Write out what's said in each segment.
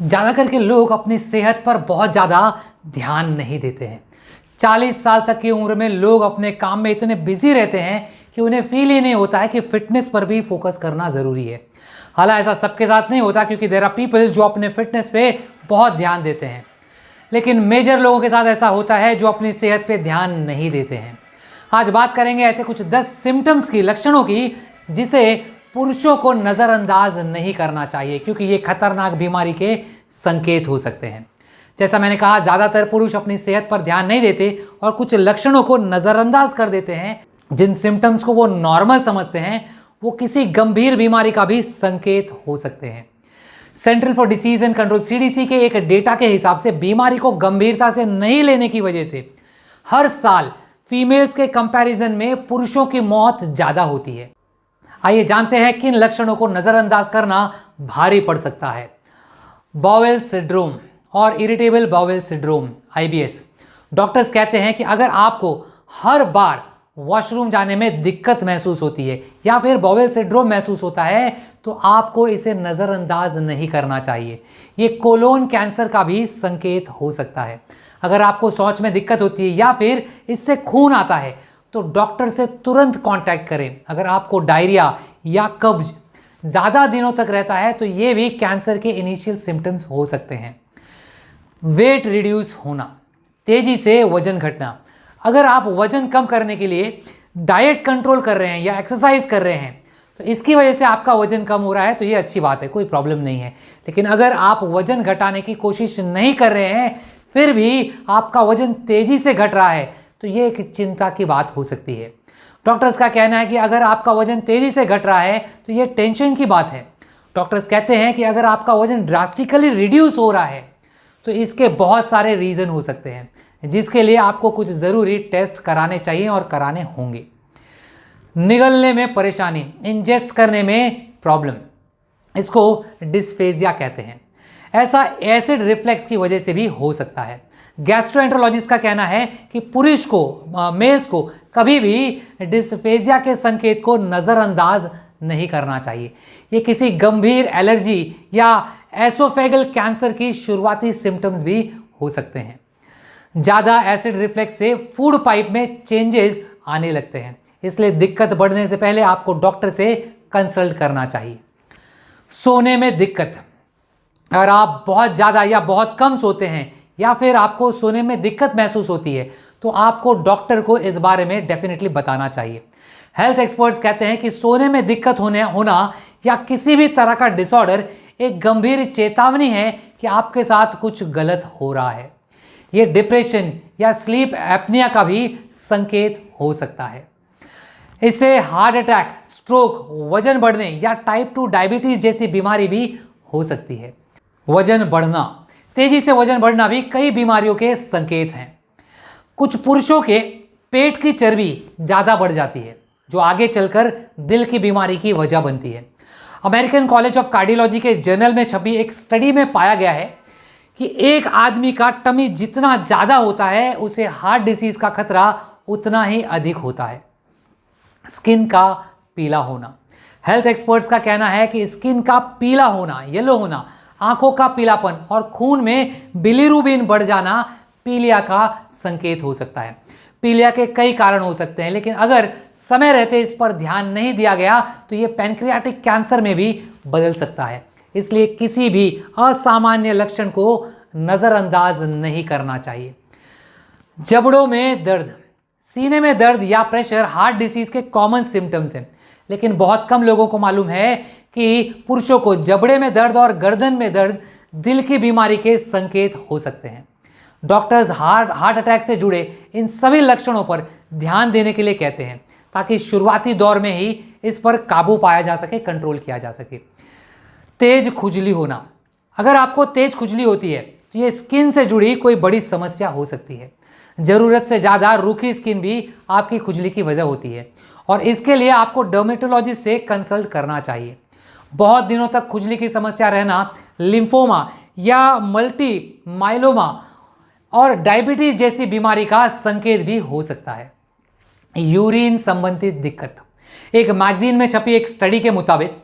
ज़्यादा करके लोग अपनी सेहत पर बहुत ज़्यादा ध्यान नहीं देते हैं। 40 साल तक की उम्र में लोग अपने काम में इतने बिजी रहते हैं कि उन्हें फील ही नहीं होता है कि फिटनेस पर भी फोकस करना ज़रूरी है। हालांकि ऐसा सबके साथ नहीं होता, क्योंकि देयर आर पीपल जो अपने फिटनेस पे बहुत ध्यान देते हैं, लेकिन मेजर लोगों के साथ ऐसा होता है जो अपनी सेहत पे ध्यान नहीं देते हैं। आज बात करेंगे ऐसे कुछ 10 सिम्टम्स की, लक्षणों की, जिसे पुरुषों को नज़रअंदाज नहीं करना चाहिए, क्योंकि ये खतरनाक बीमारी के संकेत हो सकते हैं। जैसा मैंने कहा, ज़्यादातर पुरुष अपनी सेहत पर ध्यान नहीं देते और कुछ लक्षणों को नज़रअंदाज कर देते हैं। जिन सिम्टम्स को वो नॉर्मल समझते हैं, वो किसी गंभीर बीमारी का भी संकेत हो सकते हैं। Central for disease and control CDC के एक डेटा के हिसाब से बीमारी को गंभीरता से नहीं लेने की वजह से हर साल फीमेल्स के कंपैरिजन में पुरुषों की मौत ज़्यादा होती है। आइए जानते हैं किन लक्षणों को नज़रअंदाज करना भारी पड़ सकता है। बाउवेल सिंड्रोम और इरिटेबल बाउवेल सिंड्रोम IBS। डॉक्टर्स कहते हैं कि अगर आपको हर बार वॉशरूम जाने में दिक्कत महसूस होती है या फिर बाउवेल सिंड्रोम महसूस होता है, तो आपको इसे नज़रअंदाज नहीं करना चाहिए। ये कोलोन कैंसर का भी संकेत हो सकता है। अगर आपको शौच में दिक्कत होती है या फिर इससे खून आता है, तो डॉक्टर से तुरंत कांटेक्ट करें। अगर आपको डायरिया या कब्ज ज़्यादा दिनों तक रहता है, तो ये भी कैंसर के इनिशियल सिम्टम्स हो सकते हैं। वेट रिड्यूस होना, तेजी से वजन घटना। अगर आप वजन कम करने के लिए डाइट कंट्रोल कर रहे हैं या एक्सरसाइज कर रहे हैं, तो इसकी वजह से आपका वजन कम हो रहा है, तो ये अच्छी बात है, कोई प्रॉब्लम नहीं है। लेकिन अगर आप वजन घटाने की कोशिश नहीं कर रहे हैं, फिर भी आपका वजन तेजी से घट रहा है, तो ये एक चिंता की बात हो सकती है। डॉक्टर्स का कहना है कि अगर आपका वजन तेजी से घट रहा है, तो ये टेंशन की बात है। डॉक्टर्स कहते हैं कि अगर आपका वजन ड्रास्टिकली रिड्यूस हो रहा है, तो इसके बहुत सारे रीज़न हो सकते हैं, जिसके लिए आपको कुछ ज़रूरी टेस्ट कराने चाहिए और कराने होंगे। निगलने में परेशानी, इंजेस्ट करने में प्रॉब्लम, इसको डिस्फेजिया कहते हैं। ऐसा एसिड रिफ्लेक्स की वजह से भी हो सकता है। गैस्ट्रोएंट्रोलॉजिस्ट का कहना है कि पुरुष को, मेल्स को कभी भी डिस्फेजिया के संकेत को नज़रअंदाज नहीं करना चाहिए। ये किसी गंभीर एलर्जी या एसोफेगल कैंसर की शुरुआती सिम्टम्स भी हो सकते हैं। ज़्यादा एसिड रिफ्लेक्स से फूड पाइप में चेंजेस आने लगते हैं, इसलिए दिक्कत बढ़ने से पहले आपको डॉक्टर से कंसल्ट करना चाहिए। सोने में दिक्कत, अगर आप बहुत ज़्यादा या बहुत कम सोते हैं या फिर आपको सोने में दिक्कत महसूस होती है, तो आपको डॉक्टर को इस बारे में डेफिनेटली बताना चाहिए। हेल्थ एक्सपर्ट्स कहते हैं कि सोने में दिक्कत होना या किसी भी तरह का डिसऑर्डर एक गंभीर चेतावनी है कि आपके साथ कुछ गलत हो रहा है। ये डिप्रेशन या स्लीप एपनिया का भी संकेत हो सकता है। इससे हार्ट अटैक, स्ट्रोक, वजन बढ़ने या टाइप 2 डायबिटीज जैसी बीमारी भी हो सकती है। वजन बढ़ना, तेजी से वजन बढ़ना भी कई बीमारियों के संकेत हैं। कुछ पुरुषों के पेट की चर्बी ज़्यादा बढ़ जाती है, जो आगे चलकर दिल की बीमारी की वजह बनती है। अमेरिकन कॉलेज ऑफ कार्डियोलॉजी के जर्नल में छपी एक स्टडी में पाया गया है कि एक आदमी का टमी जितना ज़्यादा होता है, उसे हार्ट डिसीज का खतरा उतना ही अधिक होता है। स्किन का पीला होना, हेल्थ एक्सपर्ट्स का कहना है कि स्किन का पीला होना, येलो होना, आंखों का पीलापन और खून में बिलीरुबिन बढ़ जाना पीलिया का संकेत हो सकता है। पीलिया के कई कारण हो सकते हैं, लेकिन अगर समय रहते इस पर ध्यान नहीं दिया गया, तो ये पैनक्रियाटिक कैंसर में भी बदल सकता है। इसलिए किसी भी असामान्य लक्षण को नज़रअंदाज नहीं करना चाहिए। जबड़ों में दर्द, सीने में दर्द या प्रेशर हार्ट डिसीज के कॉमन सिम्टम्स हैं, लेकिन बहुत कम लोगों को मालूम है कि पुरुषों को जबड़े में दर्द और गर्दन में दर्द दिल की बीमारी के संकेत हो सकते हैं। डॉक्टर्स हार्ट अटैक से जुड़े इन सभी लक्षणों पर ध्यान देने के लिए कहते हैं, ताकि शुरुआती दौर में ही इस पर काबू पाया जा सके, कंट्रोल किया जा सके। तेज खुजली होना, अगर आपको तेज खुजली होती है, तो ये स्किन से जुड़ी कोई बड़ी समस्या हो सकती है। ज़रूरत से ज़्यादा रूखी स्किन भी आपकी खुजली की वजह होती है, और इसके लिए आपको डर्मेटोलॉजिस्ट से कंसल्ट करना चाहिए। बहुत दिनों तक खुजली की समस्या रहना लिम्फोमा या मल्टी माइलोमा और डायबिटीज जैसी बीमारी का संकेत भी हो सकता है। यूरिन संबंधित दिक्कत, एक मैगजीन में छपी एक स्टडी के मुताबिक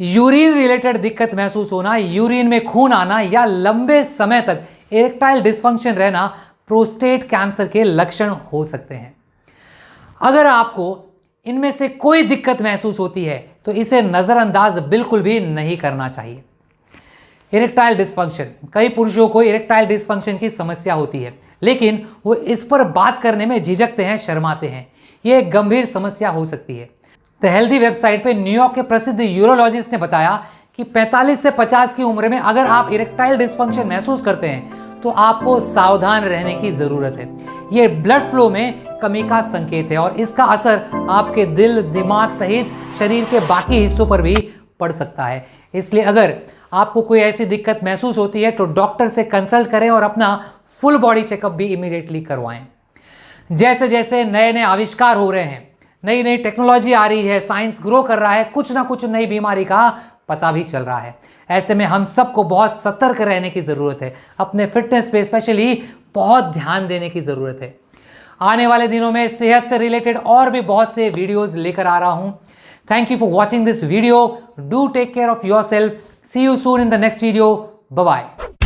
यूरिन रिलेटेड दिक्कत महसूस होना, यूरिन में खून आना या लंबे समय तक इरेक्टाइल डिसफंक्शन रहना प्रोस्टेट कैंसर के लक्षण हो सकते हैं। अगर आपको इनमें से कोई दिक्कत महसूस होती है तो इसे नज़रअंदाज बिल्कुल भी नहीं करना चाहिए। इरेक्टाइल डिसफंक्शन, कई पुरुषों को इरेक्टाइल डिसफंक्शन की समस्या होती है, लेकिन वो इस पर बात करने में झिझकते हैं, शर्माते हैं। ये एक गंभीर समस्या हो सकती है। द हेल्दी वेबसाइट पे न्यूयॉर्क के प्रसिद्ध यूरोलॉजिस्ट ने बताया कि 45 से 50 की उम्र में अगर आप इरेक्टाइल डिसफंक्शन महसूस करते हैं तो आपको सावधान रहने की जरूरत है। ये ब्लड फ्लो में कमी का संकेत है और इसका असर आपके दिल, दिमाग सहित शरीर के बाकी हिस्सों पर भी पड़ सकता है। इसलिए अगर आपको कोई ऐसी दिक्कत महसूस होती है तो डॉक्टर से कंसल्ट करें और अपना फुल बॉडी चेकअप भी इमीडिएटली करवाएं। जैसे जैसे नए नए आविष्कार हो रहे हैं, नई नई टेक्नोलॉजी आ रही है, साइंस ग्रो कर रहा है, कुछ ना कुछ नई बीमारी का पता भी चल रहा है। ऐसे में हम सबको बहुत सतर्क रहने की ज़रूरत है। अपने फिटनेस पे स्पेशली बहुत ध्यान देने की ज़रूरत है। आने वाले दिनों में सेहत से रिलेटेड और भी बहुत से वीडियोस लेकर आ रहा हूं। Thank you for watching this video. Do take care of yourself. See you soon in the next video. Bye bye.